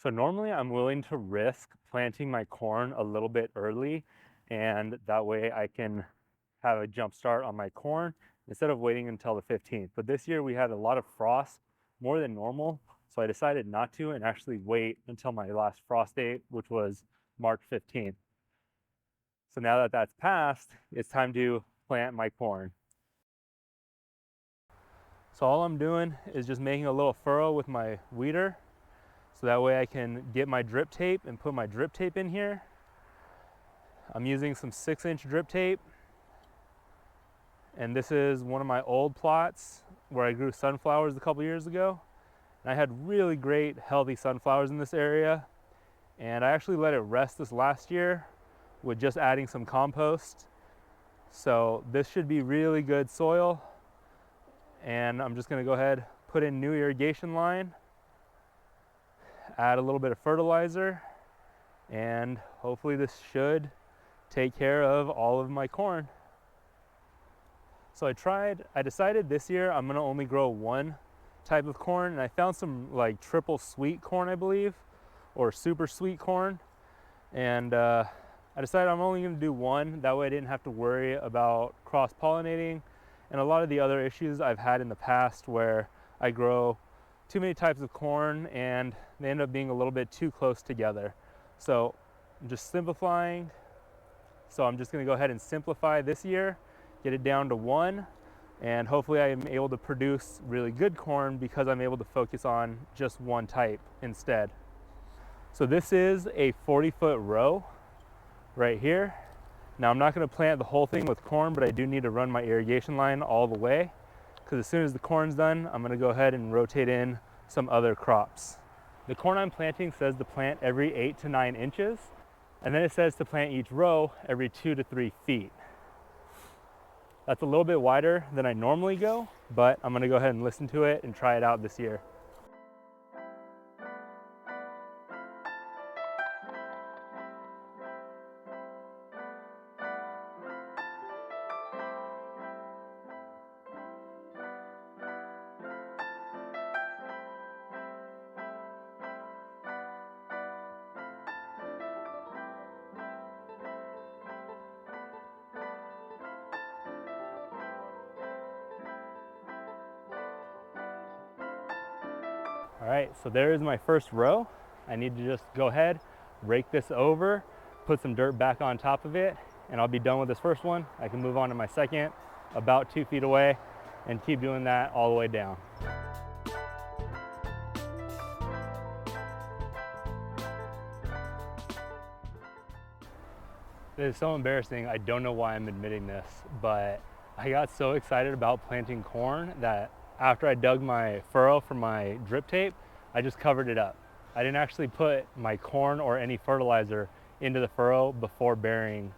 So normally I'm willing to risk planting my corn a little bit early, and that way I can have a jump start on my corn instead of waiting until the 15th. But this year we had a lot of frost, more than normal, so I decided not to and actually wait until my last frost date, which was March 15th. So now that that's passed, it's time to plant my corn. So all I'm doing is just making a little furrow with my weeder, so that way I can get my drip tape and put my drip tape in here. I'm using some 6-inch drip tape, and this is one of my old plots where I grew sunflowers a couple years ago. And I had really great healthy sunflowers in this area, and I actually let it rest this last year with just adding some compost. So this should be really good soil, and I'm just going to go ahead, put in new irrigation line, add a little bit of fertilizer, and hopefully this should take care of all of my corn. So I decided this year I'm gonna only grow one type of corn, and I found some like triple sweet corn, I believe, or super sweet corn. And I decided I'm only gonna do one. That way I didn't have to worry about cross-pollinating and a lot of the other issues I've had in the past where I grow too many types of corn and they end up being a little bit too close together. So I'm just simplifying. So I'm just gonna go ahead and simplify this year, get it down to one, and hopefully I am able to produce really good corn because I'm able to focus on just one type instead. So this is a 40-foot row right here. Now I'm not gonna plant the whole thing with corn, but I do need to run my irrigation line all the way, because as soon as the corn's done, I'm gonna go ahead and rotate in some other crops. The corn I'm planting says to plant every 8 to 9 inches, and then it says to plant each row every 2 to 3 feet. That's a little bit wider than I normally go, but I'm gonna go ahead and listen to it and try it out this year. All right, so there is my first row. I need to just go ahead, rake this over, put some dirt back on top of it, and I'll be done with this first one. I can move on to my second, about 2 feet away, and keep doing that all the way down. It is so embarrassing. I don't know why I'm admitting this, but I got so excited about planting corn that after I dug my furrow for my drip tape, I just covered it up. I didn't actually put my corn or any fertilizer into the furrow before burying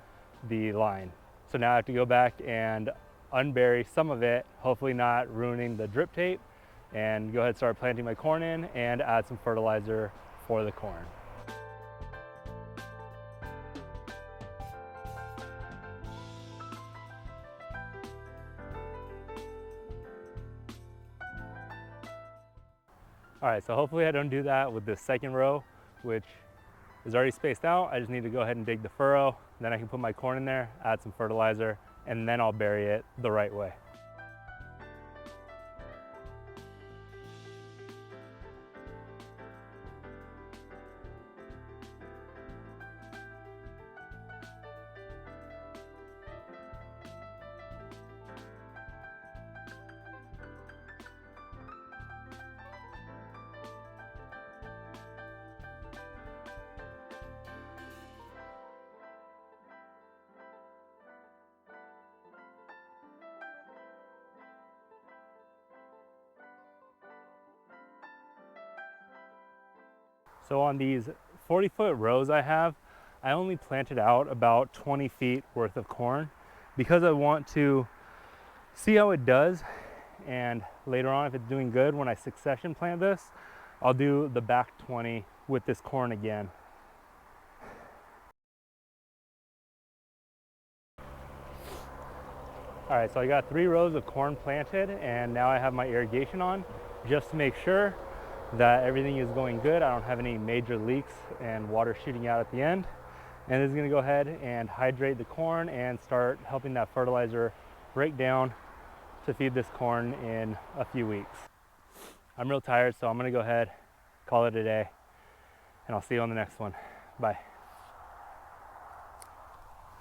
the line. So now I have to go back and unbury some of it, hopefully not ruining the drip tape, and go ahead and start planting my corn in and add some fertilizer for the corn. All right, so hopefully I don't do that with this second row, which is already spaced out. I just need to go ahead and dig the furrow, then I can put my corn in there, add some fertilizer, and then I'll bury it the right way. So on these 40-foot rows I only planted out about 20 feet worth of corn because I want to see how it does, and later on if it's doing good when I succession plant this, I'll do the back 20 with this corn again. All right, so I got 3 rows of corn planted, and now I have my irrigation on just to make sure. that everything is going good. I don't have any major leaks and water shooting out at the end. And this is gonna go ahead and hydrate the corn and start helping that fertilizer break down to feed this corn in a few weeks. I'm real tired, so I'm gonna go ahead, call it a day, and I'll see you on the next one. Bye.